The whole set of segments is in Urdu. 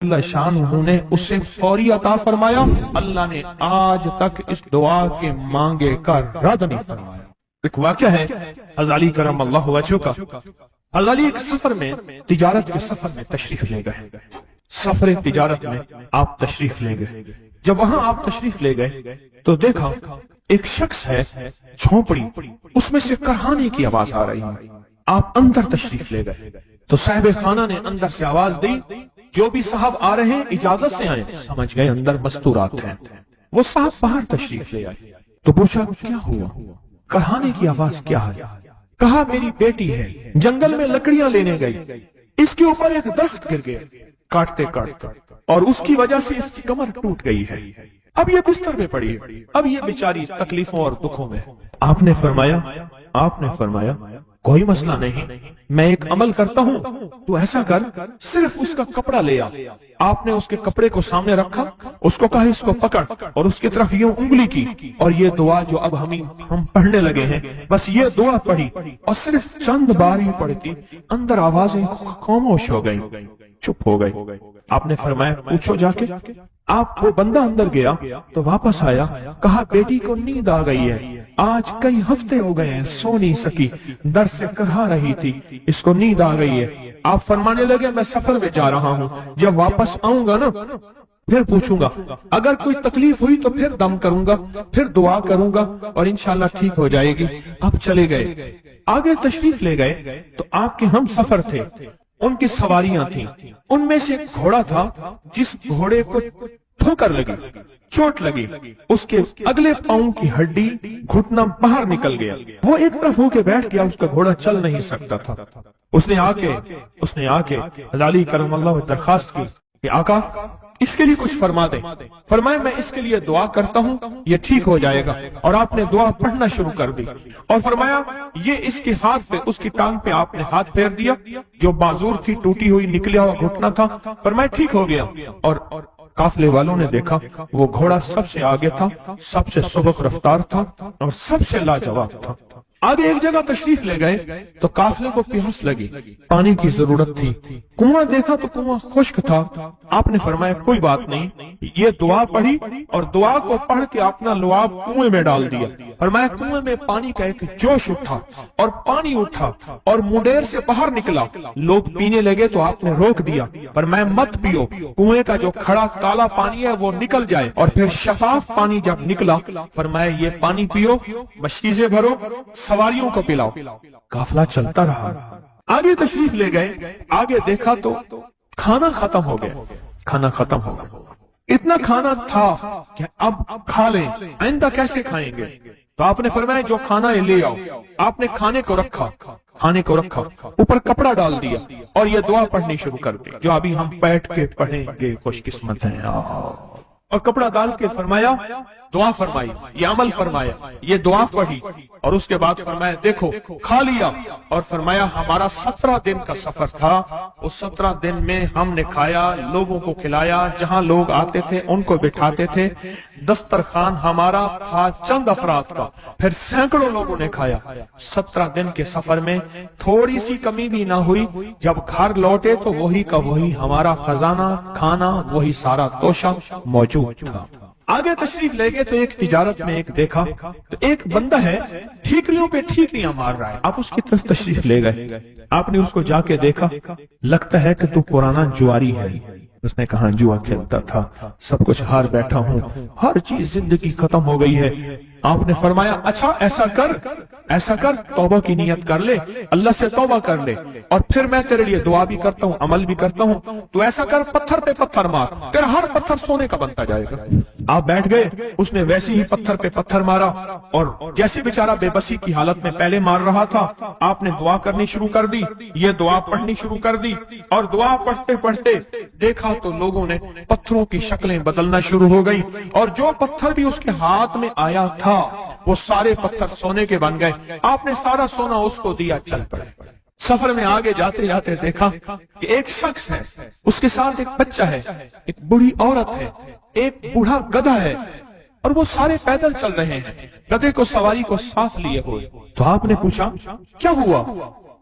اللہ شان نے اسے فوری عطا فرمایا. اللہ نے آج تک اس دعا کے مانگے کا رد نہیں فرمایا. ایک واقعہ ہے حضرت علی کرم اللہ وجہہ کا. حضرت علی ایک سفر میں تجارت کے سفر میں تشریف لے گئے. سفر تجارت میں آپ تشریف لے گئے. جب وہاں آپ تشریف لے گئے تو دیکھا ایک شخص ہے جھونپڑی, اس میں سے کرہانے کی آواز آ رہی ہے. آپ اندر تشریف لے گئے تو صاحب خانہ نے اندر سے آواز دی, جو بھی صاحب آ رہے ہیں اجازت سے آئیں. سمجھ گئے اندر مستورات ہیں. وہ صاحب باہر تشریف لے آئے تو پوچھا کیا ہوا, کرہانے کی آواز کیا ہے؟ کہا میری بیٹی ہے, جنگل میں لکڑیاں لینے گئی, اس کے اوپر ایک درخت گر گیا کاٹتے کاٹتے, اور اس کی وجہ سے اس کی کمر ٹوٹ گئی ہے. اب یہ بستر میں پڑی ہے, اب یہ بیچاری تکلیفوں اور دکھوں میں. آپ نے فرمایا کوئی مسئلہ نہیں, میں ایک عمل کرتا ہوں, تو ایسا کر صرف اس کا کپڑا لے آ. آپ نے اس کے کپڑے کو سامنے رکھا, اس کو کہا اس کو پکڑ, اور اس کی طرف یوں انگلی کی, اور یہ دعا جو اب ہم پڑھنے لگے ہیں, بس یہ دعا پڑھی, اور صرف چند بار ہی پڑھتی اندر آوازیں خاموش ہو گئی, چپ ہو گئی. آپ نے فرمایا پوچھو جا کے. آپ وہ بندہ اندر گیا تو واپس آیا, کہا بیٹی کو نیند آ گئی ہے, آج کئی ہفتے ہو گئے ہیں سو نہیں سکی, در سے کرہا رہی تھی, اس کو نیند آ گئی ہے. آپ فرمانے لگے میں سفر میں جا رہا ہوں, جب واپس آؤں گا نا پھر پوچھوں گا, اگر کوئی تکلیف ہوئی تو پھر دم کروں گا, پھر دعا کروں گا, اور انشاءاللہ ٹھیک ہو جائے گی. آپ چلے گئے, آگے تشریف لے گئے تو آپ کے ہم سفر تھے, ان کی سواریاں تھیں. ان میں سے ایک گھوڑا تھا جس گھوڑے کو ٹھوکر لگی, چوٹ لگی, اس کے اگلے پاؤں کی ہڈی گھٹنا باہر نکل گیا. وہ ایک طرف ہو کے بیٹھ گیا, اس کا گھوڑا چل نہیں سکتا تھا. اس نے آ کے حضرت علی کرم اللہ درخواست کی کہ آقا اس کے لیے کچھ فرما دیں. فرمایا میں اس کے لیے دعا کرتا ہوں, یہ ٹھیک ہو جائے گا. اور آپ نے دعا پڑھنا شروع کر دی, اور فرمایا یہ اس کے ہاتھ پہ, اس کی ٹانگ پہ آپ نے ہاتھ پھیر دیا, جو معذور تھی ٹوٹی ہوئی نکلیا ہوا گھٹنا تھا. فرمایا ٹھیک ہو گیا. اور قافلے والوں نے دیکھا وہ گھوڑا سب سے آگے تھا, سب سے سبک رفتار تھا, اور سب سے لاجواب تھا. آگے ایک جگہ تشریف لے گئے تو قافلے کو پیاس لگی, پانی کی ضرورت تھی. کنواں دیکھا تو کنواں خشک تھا. آپ نے فرمایا کوئی بات نہیں, یہ دعا پڑھی, اور دعا کو پڑھ کے اپنا لعاب کنویں میں ڈال دیا. فرمایا کنویں میں پانی کا ایک جوش اٹھا, اور پانی اٹھا اور منڈیر سے باہر نکلا. لوگ پینے لگے تو آپ نے روک دیا. فرمایا مت پیو, کنویں کا جو کھڑا کالا پانی ہے وہ نکل جائے, اور پھر شفاف پانی جب نکلا فرمایا یہ پانی پیو, مشکیزیں بھرو, سواریوں کو پلاؤ. قافلہ چلتا رہا. آگے تشریف لے گئے, آگے دیکھا تو کھانا ختم ہو گیا. اتنا کھانا تھا کہ اب کھا لیں, آئندہ کیسے کھائیں گے؟ تو آپ نے فرمایا جو کھانا ہے لے آؤ. آپ نے کھانے کو رکھا, اوپر کپڑا ڈال دیا, اور یہ دعا پڑھنی شروع کر دی جو ابھی ہم بیٹھ کے پڑھیں گے, خوش قسمت ہیں. اور کپڑا ڈال کے فرمایا دعا فرمائی, یہ عمل فرمایا, یہ دعا پڑھی, اور اس کے بعد فرمایا دیکھو کھا لیا. اور فرمایا ہمارا 17 دن کا سفر تھا, اس 17 دن میں ہم نے کھایا, لوگوں کو کھلایا, جہاں لوگ آتے تھے ان کو بٹھاتے تھے. دسترخوان ہمارا تھا چند افراد کا, پھر سینکڑوں لوگوں نے کھایا. 17 دن کے سفر میں تھوڑی سی کمی بھی نہ ہوئی. جب گھر لوٹے تو وہی کا وہی ہمارا خزانہ, کھانا وہی سارا توشہ موجود تھا. آگے تشریف لے گئے تو ایک تجارت میں ایک دیکھا تو ایک بندہ ہے ٹھیکریوں پہ ٹھیکریاں مار رہا ہے. آپ اس کی طرف تشریف لے گئے, آپ نے اس کو جا کے دیکھا, لگتا ہے کہ تو پرانا جواری ہے. اس نے کہا جوا کھیلتا تھا, سب کچھ ہار بیٹھا ہوں, ہر چیز زندگی ختم ہو گئی ہے. آپ نے فرمایا اچھا ایسا کر توبہ کی نیت کر لے, اللہ سے توبہ کر لے, اور پھر میں تیرے لیے دعا بھی کرتا ہوں, عمل بھی کرتا ہوں. تو ایسا کر پتھر پہ پتھر مار, تیرا ہر پتھر سونے کا بنتا جائے گا. آپ بیٹھ گئے, اس نے ویسے ہی پتھر پہ پتھر مارا, اور جیسے بیچارہ بے بسی کی حالت میں پہلے مار رہا تھا, آپ نے دعا کرنی شروع کر دی, یہ دعا پڑھنی شروع کر دی. اور دعا پڑھتے پڑھتے دیکھا تو لوگوں نے پتھروں کی شکلیں بدلنا شروع ہو گئی, اور جو پتھر بھی اس کے ہاتھ میں آیا تھا وہ سارے پتھر سونے کے بن گئے. آپ نے سارا سونا اس کو دیا, چل پڑے. سفر میں آگے جاتے جاتے دیکھا کہ ایک شخص ہے, اس کے ساتھ ایک بچہ ہے, ایک بوڑھی عورت ہے, ایک بوڑھا گدھا ہے, اور وہ سارے پیدل چل رہے ہیں, گدھے کو سواری کو ساتھ لیے ہوئے. تو آپ نے پوچھا کیا ہوا؟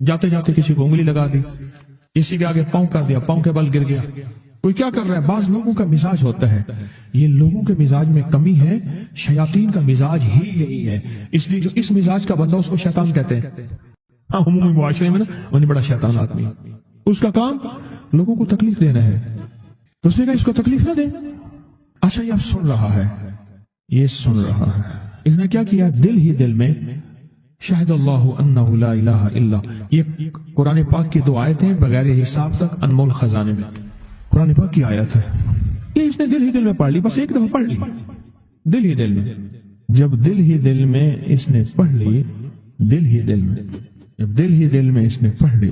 جاتے جاتے کسی کو انگلی لگا دی، کسی کے آگے پاؤں کر دیا، پاؤں کے بل گر گیا، کوئی کیا کر رہا ہے۔ بعض لوگوں کا مزاج ہوتا ہے، یہ لوگوں کے مزاج میں کمی ہے، شیاطین کا مزاج ہی یہی ہے، اس لیے جو اس مزاج کا بندہ اس کو شیطان کہتے ہیں۔ ہاں عمومی معاشرے میں نا وہ بڑا شیطان آدمی، اس کا کام لوگوں کو تکلیف دینا ہے، تو اس نے کہا اس کو تکلیف نہ دے۔ اچھا یہ اب سن رہا ہے، یہ سن رہا ہے، اس نے کیا کیا، دل ہی دل میں شاہد اللہ انہ لا الہ الا، یہ قرآن پاک کی 2 آیتیں بغیر حساب تک انمول خزانے میں، قرآن پاک کی آیت ہے، یہ اس نے دل ہی دل میں پڑھ لی، بس ایک دفعہ پڑھ لی دل ہی دل میں۔ جب دل ہی دل میں اس نے پڑھ لی، دل ہی دل میں، جب دل ہی دل میں اس نے پڑھ لی،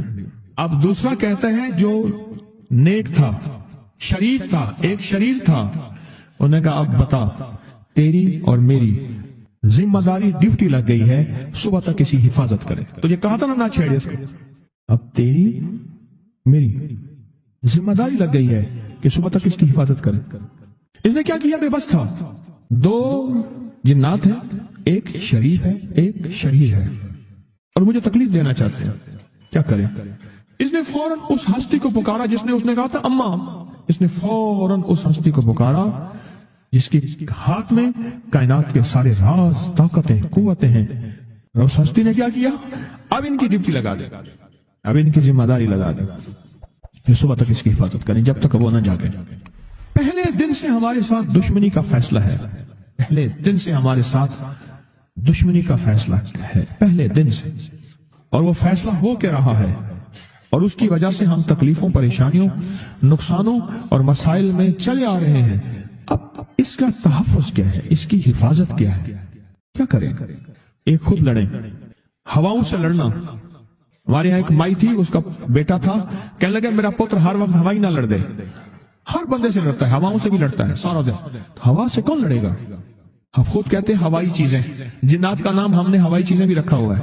اب دوسرا کہتا ہے جو نیک تھا، شریف تھا، ایک شریف تھا، انہوں نے کہا اب بتا تیری اور میری ذمہ داری ڈیوٹی لگ گئی ہے، صبح تک کسی حفاظت کرے، تجھے کہا تھا نہ چھیڑے اس کو، اب تیری میری ذمہ داری لگ گئی ہے کہ صبح تک اس کی حفاظت کرے۔ اس نے کیا کیا، بے بس تھا، 2 جنات ہیں، ایک شریف ہے ایک شریر ہے، اور مجھے تکلیف دینا چاہتے ہیں، کیا کریں۔ اس نے فوراً اس ہستی کو پکارا جس نے کہا تھا اماں، اس نے فوراً اس ہستی کو پکارا جس کے ہاتھ میں کائنات کے سارے راز، طاقتیں، قوتیں ہیں، اور اس ہستی نے کیا کیا، اب ان کی ڈیوٹی لگا دے، اب ان کی ذمہ داری لگا دے کہ صبح تک اس کی حفاظت کریں جب تک وہ نہ جاگے۔ پہلے دن سے ہمارے ساتھ دشمنی کا فیصلہ ہے، پہلے دن سے ہمارے ساتھ دشمنی کا فیصلہ ہے، پہلے دن سے، اور وہ فیصلہ ہو کے رہا ہے، اور اس کی وجہ سے ہم تکلیفوں، پریشانیوں، نقصانوں اور مسائل میں چلے آ رہے ہیں۔ اب اس کا تحفظ کیا ہے، اس کی حفاظت کیا ہے، کیا کریں۔ ایک خود لڑیں، ہواؤں سے لڑنا۔ ہمارے یہاں ایک مائی تھی، اس کا بیٹا تھا، کہنے لگا میرا پتر ہر وقت ہوائی نہ لڑ دے، ہر بندے سے لڑتا ہے، ہواؤں سے بھی لڑتا ہے سارا دن، ہوا سے کون لڑے گا۔ ہم خود کہتے ہیں ہوائی چیزیں، جنات کا نام ہم نے ہوائی چیزیں بھی رکھا ہوا ہے،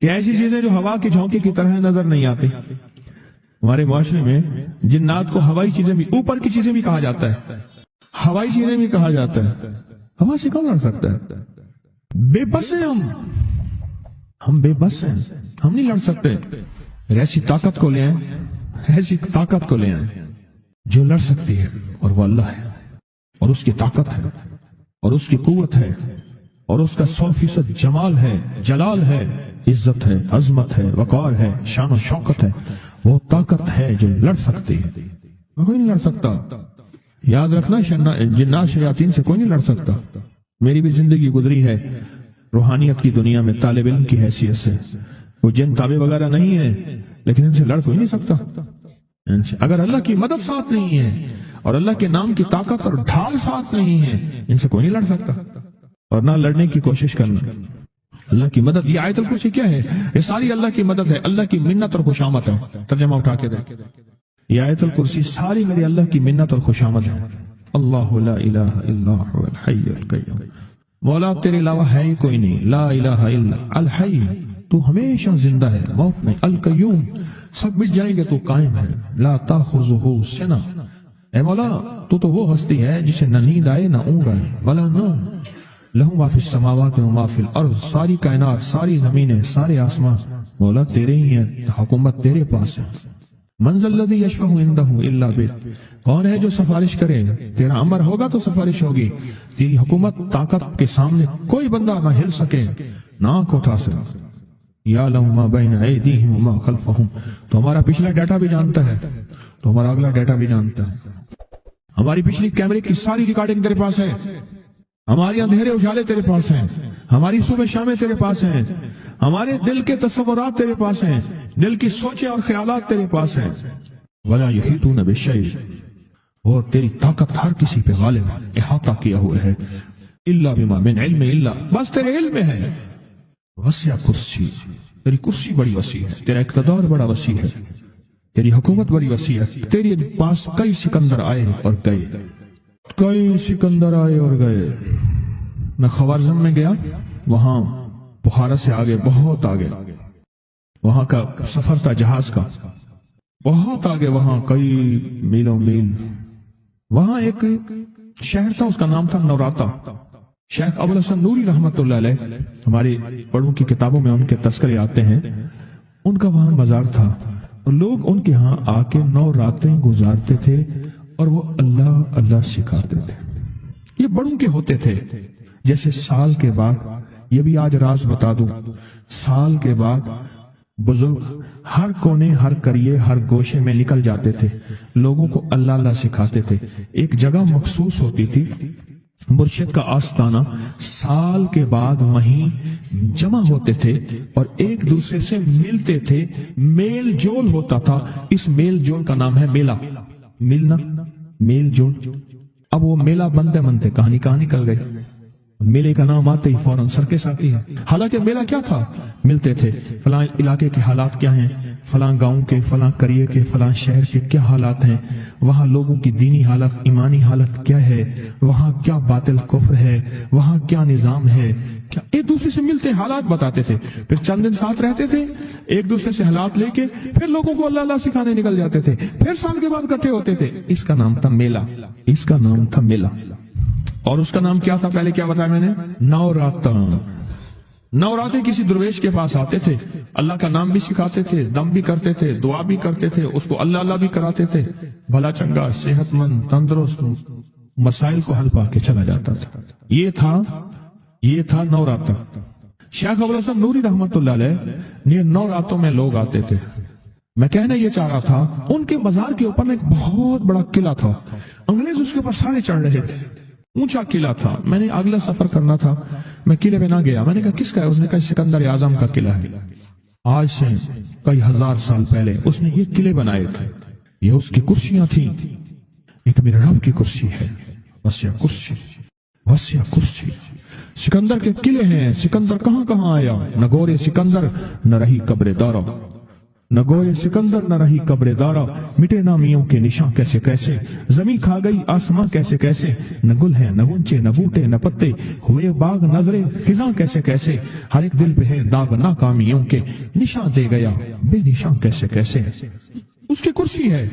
کہ ایسی چیزیں جو ہوا کے جھونکے کی طرح نظر نہیں آتی۔ ہمارے معاشرے میں جنات کو ہوائی چیزیں بھی، اوپر کی چیزیں بھی کہا جاتا ہے، ہوائی چیزیں بھی کہا جاتا ہے۔ ہوا سے کون لڑ سکتا ہے، بے بس ہیں ہم بے بس ہیں، ہم نہیں لڑ سکتے۔ ایسی طاقت کو لے آئیں، ایسی طاقت کو لے آئیں جو لڑ سکتی ہے، اور وہ اللہ ہے، اور اس کی طاقت ہے، اور اس کی قوت ہے، اور اس کا 100% جمال ہے، جلال ہے، عزت ہے، عظمت ہے، وقار ہے، شان و شوکت ہے۔ وہ طاقت ہے جو لڑ سکتی ہے، کوئی نہیں لڑ سکتا۔ یاد رکھنا، جنات شیاطین سے کوئی نہیں لڑ سکتا۔ میری بھی زندگی گزری ہے روحانیت کی دنیا میں طالب علم کی حیثیت سے، وہ جن تابع وغیرہ نہیں ہے، لیکن ان سے لڑ کوئی نہیں سکتا۔ اگر اللہ کی مدد ساتھ نہیں ہے اور اللہ کے نام کی طاقت اور ڈھال ساتھ نہیں ہے، ان سے کوئی نہیں لڑ سکتا، اور نہ لڑنے کی کوشش کرنا۔ اللہ کی مدد، یہ آیت الکرسی کیا ہے، یہ ساری اللہ کی مدد ہے، اللہ کی منت اور خوشامد ہے۔ ترجمہ اٹھا کے دیکھ، یہ آیت الکرسی ساری میری اللہ کی منت اور خوشامد ہے۔ اللہ لا الہ الا هو الحی القیوم، مولا تیرے علاوہ ہے ہی کوئی نہیں، لا الہ الا الحی، تو ہمیشہ زندہ ہے، موت نہیں، القیوم، سب مٹ جائیں گے تو قائم ہے، لا تاخذہ سنہ، اے مولا تو وہ ہستی ہے جسے نہ نیند آئے نہ اونگ آئے، ولا نوم، لہو ما فی السماوات و ما فی الارض، ساری کائنات، ساری زمینیں، سارے آسمان مولا تیرے ہی ہیں، حکومت تیرے پاس ہے۔ من ذا الذی یشفع عندہ الا بإذنہ، کون ہے جو سفارش کرے، تیرا امر ہوگا تو سفارش ہوگی، تیری حکومت طاقت کے سامنے کوئی بندہ نہ ہل سکے، نہ آنکھ اٹھا سکے۔ یعلم ما بین ایدیہم وما خلفہم، تو ہمارا پچھلا ڈیٹا بھی جانتا ہے، تو ہمارا اگلا ڈیٹا بھی جانتا ہے۔ ہماری پچھلی کیمرے کی ساری ریکارڈنگ تیرے پاس ہے، ہماری اندھیرے اجالے تیرے پاس ہیں، ہماری صبح شامیں تیرے پاس ہیں، ہمارے دل کے تصورات تیرے پاس ہیں، دل کی سوچیں اور خیالات تیرے پاس ہیں۔ وَلَا يُحِيطُونَ بِشَيْءٍ، اور تیری طاقت ہر کسی پہ غالب احاطہ کیا ہوا ہے، إِلَّا بِمَا مِنْ عِلْمِ إِلَّا، بس تیرے علم میں ہے۔ وسیع کرسی، تیری کرسی بڑی وسیع ہے، تیرا اقتدار بڑا وسیع ہے، تیری حکومت بڑی وسیع ہے، تیرے پاس کئی سکندر آئے اور گئے، کئی سکندر آئے اور گئے۔ میں خوارزم میں گیا، وہاں بخارا سے آگے، بہت آگے، وہاں کا سفر تھا جہاز کا، بہت آگے، وہاں کئی میلوں میل، وہاں ایک شہر تھا، اس کا نام تھا نوراتا۔ شیخ ابوالحسن نوری رحمت اللہ علیہ، ہماری بڑوں کی کتابوں میں ان کے تذکرے آتے ہیں، ان کا وہاں مزار تھا اور لوگ ان کے ہاں آ کے 9 راتیں گزارتے تھے اور وہ اللہ اللہ سکھاتے تھے. یہ بڑوں کے ہوتے تھے. جیسے سال کے بعد، یہ بھی آج راز بتا دوں، سال کے بعد بزرگ ہر کونے، ہر کریے، ہر گوشے میں نکل جاتے تھے، لوگوں کو اللہ اللہ سکھاتے تھے. ایک جگہ مخصوص ہوتی تھی، مرشد کا آستانہ. سال کے بعد وہیں جمع ہوتے تھے اور ایک دوسرے سے ملتے تھے، میل جول ہوتا تھا. اس میل جول کا نام ہے میلہ. ملنا، میل جول. اب وہ میلہ بنتے بنتے کہانی نکل گئی. میلے کا نام آتے ہی فوراً سرکس آتی ہے. حالانکہ میلہ کیا تھا؟ ملتے تھے، فلاں علاقے کے حالات کیا ہیں، فلاں گاؤں کے، فلاں قریے کے، فلاں شہر کے کیا حالات ہیں، وہاں لوگوں کی دینی حالت، ایمانی حالت کیا ہے، وہاں کیا باطل کفر ہے، وہاں کیا نظام ہے، کیا. ایک دوسرے سے ملتے حالات بتاتے تھے، پھر چند دن ساتھ رہتے تھے، ایک دوسرے سے حالات لے کے پھر لوگوں کو اللہ اللہ سکھانے نکل جاتے تھے، پھر سال کے بعد اکٹھے ہوتے تھے. اس کا نام تھا میلہ. اس کا نام تھا میلہ. اور اس کا نام کیا تھا؟ پہلے کیا بتایا میں نے؟ 9 راتیں. 9 راتیں کسی درویش کے پاس آتے تھے، اللہ کا نام بھی سکھاتے تھے، دم بھی کرتے تھے، دعا بھی کرتے تھے، اس کو اللہ اللہ بھی کراتے تھے. بھلا چنگا، صحت مند، تندرست، مسائل کو حل پا کے چلا جاتا تھا. یہ تھا 9 راتیں. شیخ ابو الحسن نوری رحمت اللہ علیہ 9 راتوں میں لوگ آتے تھے. میں کہنا یہ چاہ رہا تھا، ان کے مزار کے اوپر ایک بہت بڑا قلعہ تھا. انگریز اس کے اوپر سارے چڑھ رہے تھے. اونچا قلعہ تھا. میں نے اگلا سفر کرنا تھا، میں قلعے پہ نہ گیا. میں نے کہا کس کا ہے؟ اس نے کہا سکندر اعظم کا قلعہ ہے. آج سے کئی ہزار سال پہلے اس نے یہ قلعے بنائے تھے. یہ اس کی کرسیاں تھیں. ایک میرے رب کی کرسی ہے، وسیع کرسی، وسیع کرسی. سکندر کے قلعے ہیں. سکندر کہاں آیا؟ نہ گورے سکندر نہ رہی قبر دارا. نہ گوئے سکندر نہ رہی قبر دارا. مٹے نامیوں کے نشاں کیسے کیسے، زمین کھا گئی آسماں کیسے کیسے. نہ گل ہیں، نہ گنچے، نہ بوٹے، نہ پتے، ہوئے باغ نظرے خزاں کیسے کیسے. ہر ایک دل پہ ہے داغ ناکامیوں کے، نشاں دے گیا بے نشاں کیسے کیسے. اس کی کرسی ہے.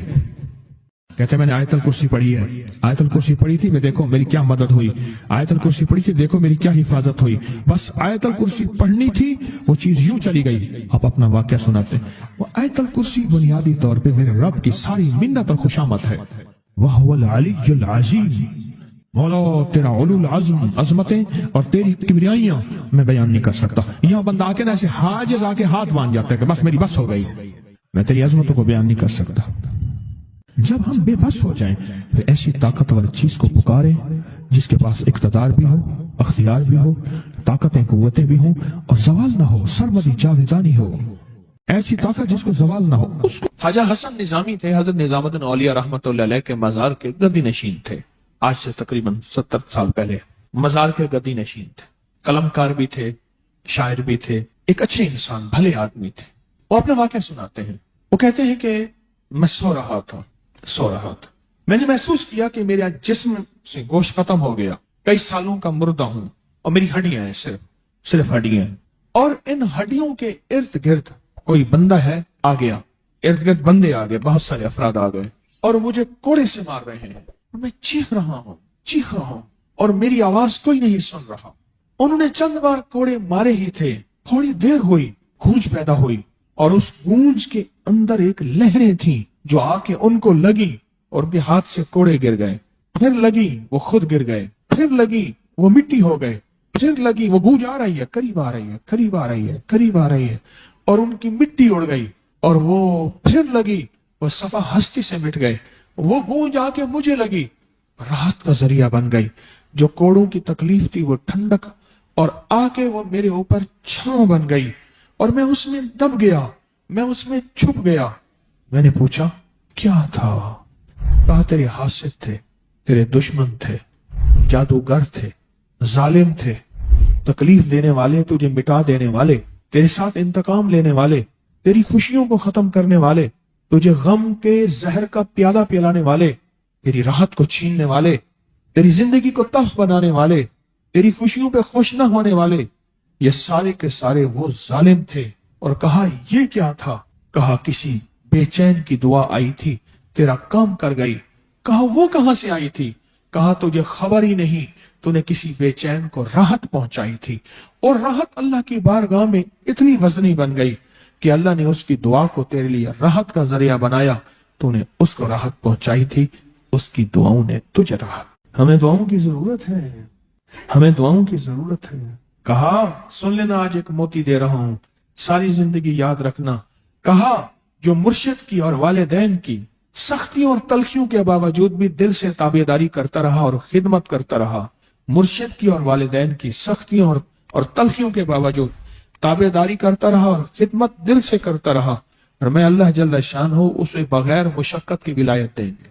کہتے ہیں میں نے آیت الکرسی پڑھی ہے. آیت الکرسی پڑھی تھی، میں دیکھو میری کیا مدد ہوئی. آیت الکرسی پڑھی تھی، دیکھو میری کیا حفاظت ہوئی. بس آیت الکرسی پڑھنی تھی، وہ چیز یوں چلی گئی. آپ اپنا واقعہ سناتے. وہ آیت الکرسی بنیادی طور پہ میرے رب کی ساری منت اور خوشامد ہے. وَهُوَ الْعَلِيُّ الْعَظِيمُ. مولا تیرا علو العظم، عظمتیں اور تیری کبریائیاں میں بیان نہیں کر سکتا. یہاں بندہ آ کے نا ایسے حاجز آ کے ہاتھ باندھ جاتا ہے کہ بس میری بس ہو گئی، میں تیری عظمتوں کو بیان نہیں کر سکتا. جب ہم بے بس ہو جائیں پھر ایسی طاقتور چیز کو پکاریں جس کے پاس اقتدار بھی ہو، اختیار بھی ہو، طاقتیں قوتیں بھی ہوں اور زوال نہ ہو، سرمدی جاویدانی ہو. ایسی طاقت جس کو زوال نہ ہو. اس کو خواجہ حسن نظامی تھے، حضرت نظام الدین اولیاء رحمت اللہ علیہ کے مزار کے گدی نشین تھے. آج سے تقریباً 70 سال پہلے مزار کے گدی نشین تھے. قلم کار بھی تھے، شاعر بھی تھے، ایک اچھے انسان، بھلے آدمی تھے. وہ اپنا واقعہ سناتے ہیں. وہ کہتے ہیں کہ میں سو رہا تھا. میں نے محسوس کیا کہ میرا جسم سے گوشت ختم ہو گیا. کئی سالوں کا مردہ ہوں اور میری ہڈیاں ہیں، صرف ہڈیاں ہیں. اور ان ہڈیوں کے ارد گرد کوئی بندہ ہے آ گیا. ارد گرد بندے آ گئے، بہت سارے افراد آ گئے اور مجھے کوڑے سے مار رہے ہیں. میں چیخ رہا ہوں اور میری آواز کوئی نہیں سن رہا. انہوں نے چند بار کوڑے مارے ہی تھے. تھوڑی دیر ہوئی، گونج پیدا ہوئی اور اس گونج کے اندر ایک لہریں تھیں جو آ کے ان کو لگی اور ان کے ہاتھ سے کوڑے گر گئے. پھر لگی وہ خود گر گئے. پھر لگی وہ مٹی ہو گئے. پھر لگی وہ گونج آ رہی ہے، قریب آ رہی ہے، قریب آ رہی ہے، قریب آ رہی ہے اور ان کی مٹی اڑ گئی. اور وہ پھر لگی، وہ صفا ہستی سے مٹ گئے. وہ گونج آ کے مجھے لگی، راحت کا ذریعہ بن گئی. جو کوڑوں کی تکلیف تھی وہ ٹھنڈک اور آ کے وہ میرے اوپر چھاؤں بن گئی اور میں اس میں دب گیا، میں اس میں چھپ گیا. میں نے پوچھا کیا تھا؟ کہا تیرے حاسد تھے، تیرے دشمن تھے، جادوگر تھے، ظالم تھے، تکلیف دینے والے، تجھے مٹا دینے والے، تیرے ساتھ انتقام لینے والے، تیری خوشیوں کو ختم کرنے والے، تجھے غم کے زہر کا پیالہ پلانے والے، تیری راحت کو چھیننے والے، تیری زندگی کو تلخ بنانے والے، تیری خوشیوں پہ خوش نہ ہونے والے. یہ سارے کے سارے وہ ظالم تھے. اور کہا یہ کیا تھا؟ کہا کسی بے چین کی دعا آئی تھی، تیرا کام کر گئی. کہا وہ کہاں سے آئی تھی؟ کہا تجھے خبر ہی نہیں، تو نے کسی بے چین کو راحت پہنچائی تھی اور راحت اللہ کی بارگاہ میں اتنی وزنی بن گئی کہ اللہ نے اس کی دعا کو تیرے لیے راحت کا ذریعہ بنایا، تو نے اس کو راحت پہنچائی تھی، اس کی دعاؤں نے تجھے راحت۔ ہمیں دعاؤں کی ضرورت ہے، ہمیں دعاؤں کی ضرورت ہے۔ کہا سن لینا، آج ایک موتی دے رہا ہوں، ساری زندگی یاد رکھنا۔ کہا جو مرشد کی اور والدین کی سختیوں اور تلخیوں کے باوجود بھی دل سے تابعداری کرتا رہا اور خدمت کرتا رہا، مرشد کی اور والدین کی سختیوں اور تلخیوں کے باوجود تابعداری کرتا رہا اور خدمت دل سے کرتا رہا، اور میں اللہ جل شانہ اسے بغیر مشقت کی ولایت دیں گے۔